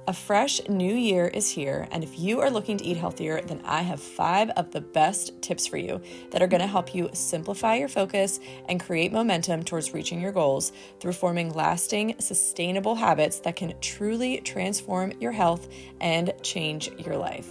A fresh new year is here, and if you are looking to eat healthier, then I have 5 of the best tips for you that are going to help you simplify your focus and create momentum towards reaching your goals through forming lasting, sustainable habits that can truly transform your health and change your life.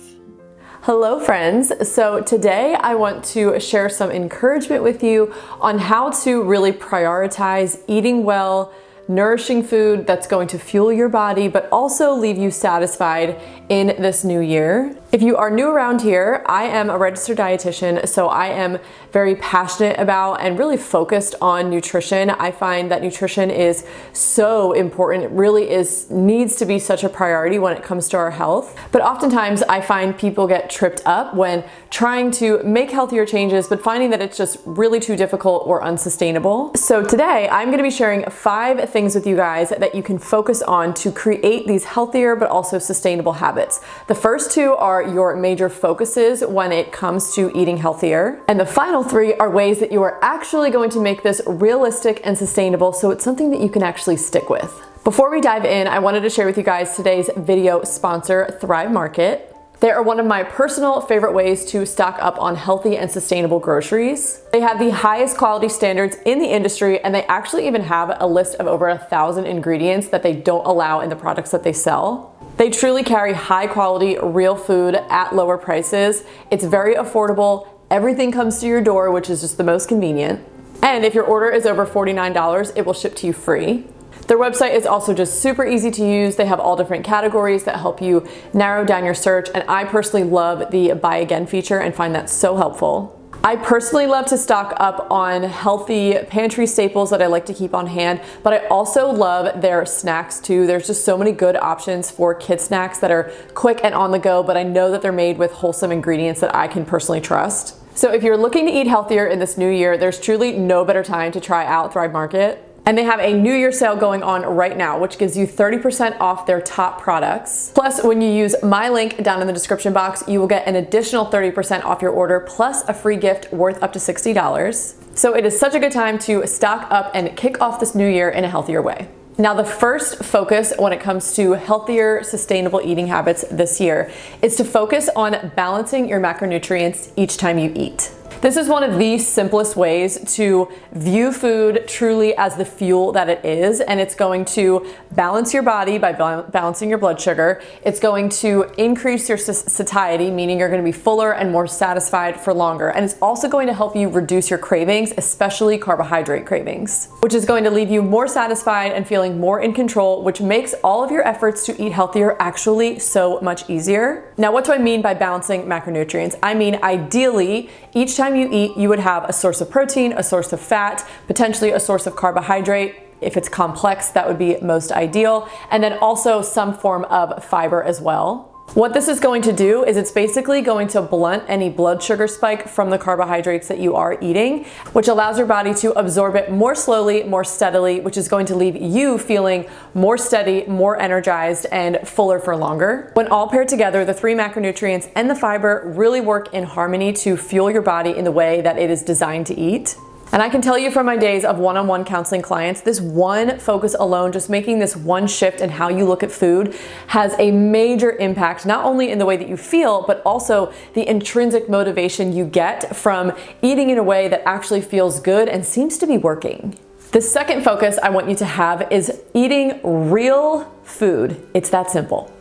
Hello friends. So today I want to share some encouragement with you on how to really prioritize eating well, nourishing food that's going to fuel your body, but also leave you satisfied in this new year. If you are new around here, I am a registered dietitian, so I am very passionate about and really focused on nutrition. I find that nutrition is so important. It really needs to be such a priority when it comes to our health. But oftentimes I find people get tripped up when trying to make healthier changes, but finding that it's just really too difficult or unsustainable. So today I'm going to be sharing 5 things with you guys that you can focus on to create these healthier but also sustainable habits. The first 2 are your major focuses when it comes to eating healthier. And the final 3 are ways that you are actually going to make this realistic and sustainable, so it's something that you can actually stick with. Before we dive in, I wanted to share with you guys today's video sponsor, Thrive Market. They are one of my personal favorite ways to stock up on healthy and sustainable groceries. They have the highest quality standards in the industry, and they actually even have a list of over 1,000 ingredients that they don't allow in the products that they sell. They truly carry high quality, real food at lower prices. It's very affordable. Everything comes to your door, which is just the most convenient. And if your order is over $49, it will ship to you free. Their website is also just super easy to use. They have all different categories that help you narrow down your search, and I personally love the buy again feature and find that so helpful. I personally love to stock up on healthy pantry staples that I like to keep on hand, but I also love their snacks too. There's just so many good options for kid snacks that are quick and on the go, but I know that they're made with wholesome ingredients that I can personally trust. So if you're looking to eat healthier in this new year, there's truly no better time to try out Thrive Market. And they have a New Year sale going on right now, which gives you 30% off their top products. Plus, when you use my link down in the description box, you will get an additional 30% off your order, plus a free gift worth up to $60. So it is such a good time to stock up and kick off this new year in a healthier way. Now, the first focus when it comes to healthier, sustainable eating habits this year is to focus on balancing your macronutrients each time you eat. This is one of the simplest ways to view food truly as the fuel that it is, and it's going to balance your body by balancing your blood sugar. It's going to increase your satiety, meaning you're going to be fuller and more satisfied for longer. And it's also going to help you reduce your cravings, especially carbohydrate cravings, which is going to leave you more satisfied and feeling more in control, which makes all of your efforts to eat healthier actually so much easier. Now, what do I mean by balancing macronutrients? I mean, ideally, each time you eat, you would have a source of protein, a source of fat, potentially a source of carbohydrate. If it's complex, that would be most ideal. And then also some form of fiber as well. What this is going to do is it's basically going to blunt any blood sugar spike from the carbohydrates that you are eating, which allows your body to absorb it more slowly, more steadily, which is going to leave you feeling more steady, more energized, and fuller for longer. When all paired together, the 3 macronutrients and the fiber really work in harmony to fuel your body in the way that it is designed to eat. And I can tell you from my days of one-on-one counseling clients, this one focus alone, just making this one shift in how you look at food, has a major impact, not only in the way that you feel, but also the intrinsic motivation you get from eating in a way that actually feels good and seems to be working. The second focus I want you to have is eating real food. It's that simple.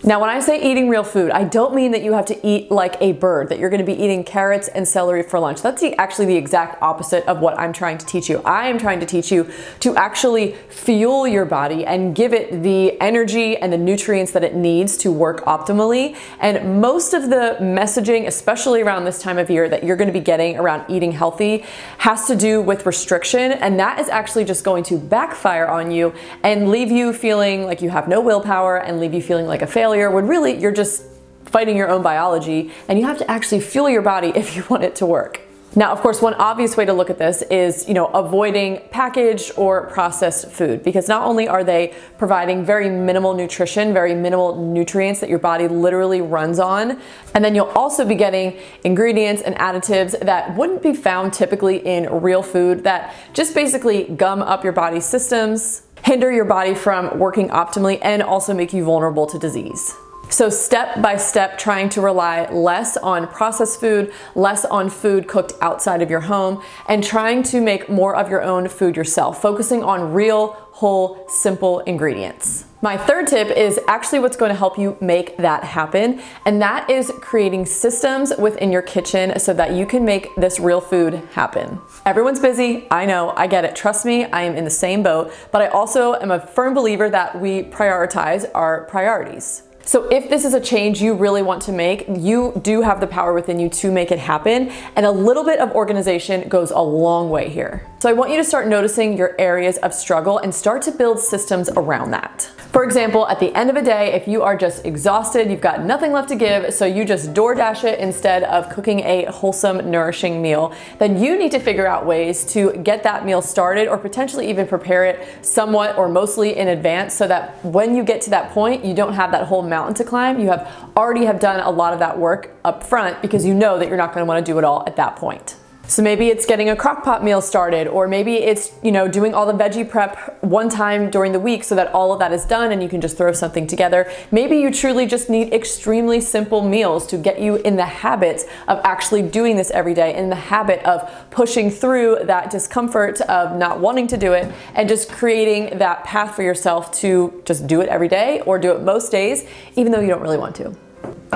Now, when I say eating real food, I don't mean that you have to eat like a bird, that you're going to be eating carrots and celery for lunch. That's actually the exact opposite of what I'm trying to teach you. I am trying to teach you to actually fuel your body and give it the energy and the nutrients that it needs to work optimally. And most of the messaging, especially around this time of year, that you're going to be getting around eating healthy has to do with restriction. And that is actually just going to backfire on you and leave you feeling like you have no willpower and leave you feeling like a failure, when really you're just fighting your own biology, and you have to actually fuel your body if you want it to work. Now, of course, one obvious way to look at this is, avoiding packaged or processed food, because not only are they providing very minimal nutrition, very minimal nutrients that your body literally runs on, and then you'll also be getting ingredients and additives that wouldn't be found typically in real food that just basically gum up your body's systems, hinder your body from working optimally, and also make you vulnerable to disease. So step by step, trying to rely less on processed food, less on food cooked outside of your home, and trying to make more of your own food yourself, focusing on real, whole, simple ingredients. My third tip is actually what's going to help you make that happen, and that is creating systems within your kitchen so that you can make this real food happen. Everyone's busy, I know, I get it. Trust me, I am in the same boat, but I also am a firm believer that we prioritize our priorities. So if this is a change you really want to make, you do have the power within you to make it happen, and a little bit of organization goes a long way here. So I want you to start noticing your areas of struggle and start to build systems around that. For example, at the end of a day, if you are just exhausted, you've got nothing left to give, so you just DoorDash it instead of cooking a wholesome, nourishing meal, then you need to figure out ways to get that meal started or potentially even prepare it somewhat or mostly in advance so that when you get to that point, you don't have that whole mountain to climb. You already have done a lot of that work up front because you know that you're not going to want to do it all at that point. So maybe it's getting a crock pot meal started, or maybe it's, doing all the veggie prep one time during the week so that all of that is done and you can just throw something together. Maybe you truly just need extremely simple meals to get you in the habit of actually doing this every day, in the habit of pushing through that discomfort of not wanting to do it and just creating that path for yourself to just do it every day or do it most days, even though you don't really want to.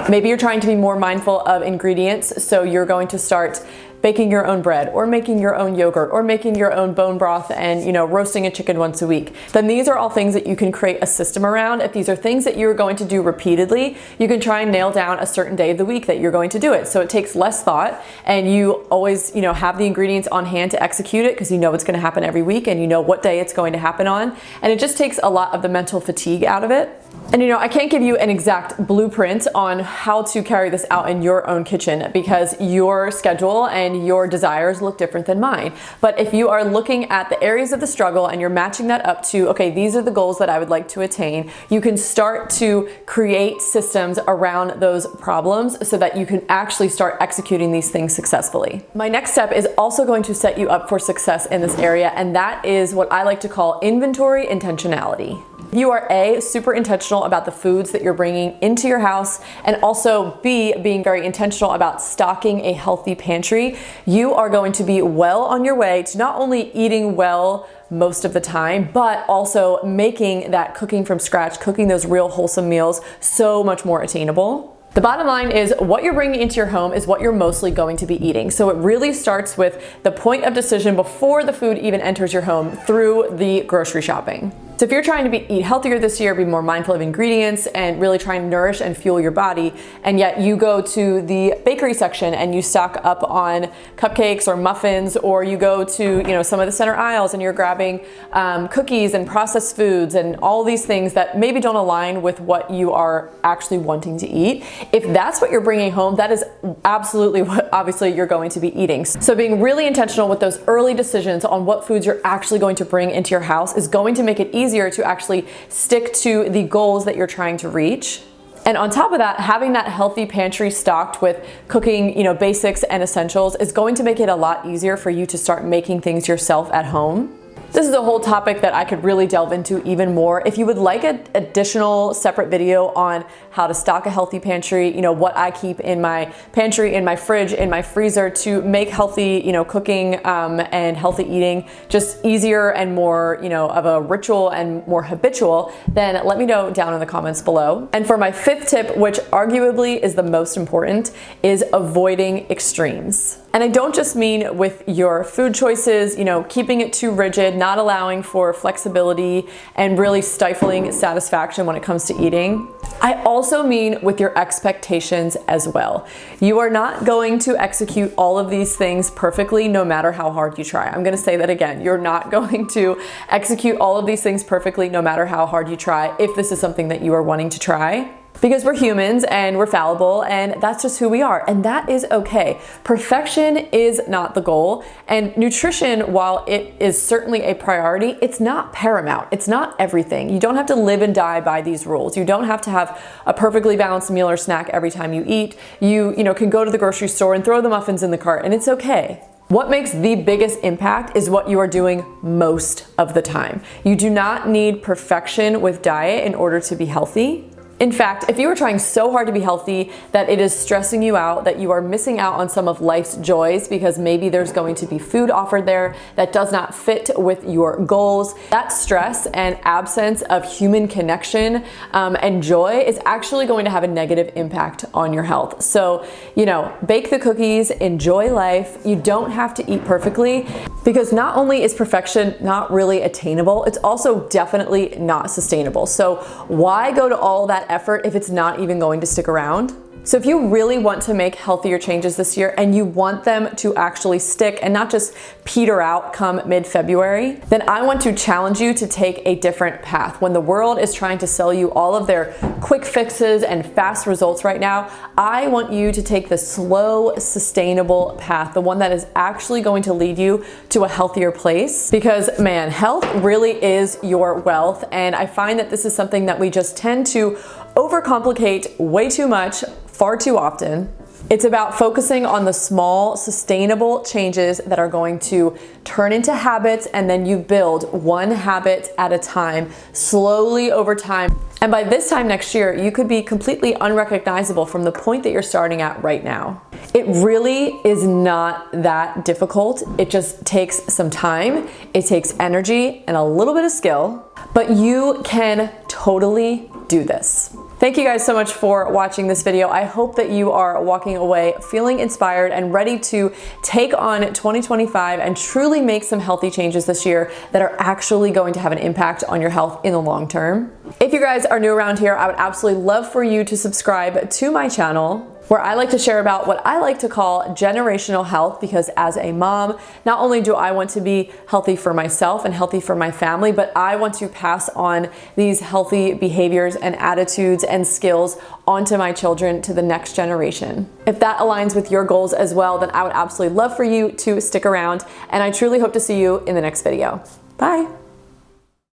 Maybe you're trying to be more mindful of ingredients, so you're going to start baking your own bread or making your own yogurt or making your own bone broth and roasting a chicken once a week. Then these are all things that you can create a system around. If these are things that you're going to do repeatedly, you can try and nail down a certain day of the week that you're going to do it. So it takes less thought and you always have the ingredients on hand to execute it because you know it's going to happen every week and you know what day it's going to happen on, and it just takes a lot of the mental fatigue out of it. And I can't give you an exact blueprint on how to carry this out in your own kitchen because your schedule and your desires look different than mine. But if you are looking at the areas of the struggle and you're matching that up to, okay, these are the goals that I would like to attain, you can start to create systems around those problems so that you can actually start executing these things successfully. My next step is also going to set you up for success in this area, and that is what I like to call inventory intentionality. You are A, super intentional about the foods that you're bringing into your house, and also B, being very intentional about stocking a healthy pantry. You are going to be well on your way to not only eating well most of the time, but also making that cooking from scratch, cooking those real wholesome meals so much more attainable. The bottom line is what you're bringing into your home is what you're mostly going to be eating. So it really starts with the point of decision before the food even enters your home through the grocery shopping. So if you're trying to eat healthier this year, be more mindful of ingredients and really try and nourish and fuel your body, and yet you go to the bakery section and you stock up on cupcakes or muffins, or you go to some of the center aisles and you're grabbing cookies and processed foods and all these things that maybe don't align with what you are actually wanting to eat. If that's what you're bringing home, that is absolutely what obviously you're going to be eating. So being really intentional with those early decisions on what foods you're actually going to bring into your house is going to make it easier to actually stick to the goals that you're trying to reach. And on top of that, having that healthy pantry stocked with cooking, basics and essentials is going to make it a lot easier for you to start making things yourself at home. This is a whole topic that I could really delve into even more. If you would like an additional separate video on how to stock a healthy pantry, what I keep in my pantry, in my fridge, in my freezer to make healthy, cooking and healthy eating just easier and more, of a ritual and more habitual, then let me know down in the comments below. And for my fifth tip, which arguably is the most important, is avoiding extremes. And I don't just mean with your food choices, keeping it too rigid, not allowing for flexibility and really stifling satisfaction when it comes to eating. I also mean with your expectations as well. You are not going to execute all of these things perfectly no matter how hard you try. I'm going to say that again. You're not going to execute all of these things perfectly no matter how hard you try if this is something that you are wanting to try. Because we're humans and we're fallible, and that's just who we are, and that is okay. Perfection is not the goal, and nutrition, while it is certainly a priority, it's not paramount. It's not everything. You don't have to live and die by these rules. You don't have to have a perfectly balanced meal or snack every time you eat. You can go to the grocery store and throw the muffins in the cart, and it's okay. What makes the biggest impact is what you are doing most of the time. You do not need perfection with diet in order to be healthy. In fact, if you are trying so hard to be healthy that it is stressing you out, that you are missing out on some of life's joys because maybe there's going to be food offered there that does not fit with your goals, that stress and absence of human connection and joy is actually going to have a negative impact on your health. So, bake the cookies, enjoy life. You don't have to eat perfectly, because not only is perfection not really attainable, it's also definitely not sustainable. So why go to all that effort if it's not even going to stick around? So if you really want to make healthier changes this year and you want them to actually stick and not just peter out come mid-February, then I want to challenge you to take a different path. When the world is trying to sell you all of their quick fixes and fast results right now, I want you to take the slow, sustainable path, the one that is actually going to lead you to a healthier place. Because man, health really is your wealth. And I find that this is something that we just tend to overcomplicate way too much, far too often. It's about focusing on the small, sustainable changes that are going to turn into habits, and then you build one habit at a time, slowly over time. And by this time next year, you could be completely unrecognizable from the point that you're starting at right now. It really is not that difficult. It just takes some time, it takes energy and a little bit of skill, but you can totally do this. Thank you guys so much for watching this video. I hope that you are walking away feeling inspired and ready to take on 2025 and truly make some healthy changes this year that are actually going to have an impact on your health in the long term. If you guys are new around here, I would absolutely love for you to subscribe to my channel, where I like to share about what I like to call generational health, because as a mom, not only do I want to be healthy for myself and healthy for my family, but I want to pass on these healthy behaviors and attitudes and skills onto my children, to the next generation. If that aligns with your goals as well, then I would absolutely love for you to stick around, and I truly hope to see you in the next video. Bye.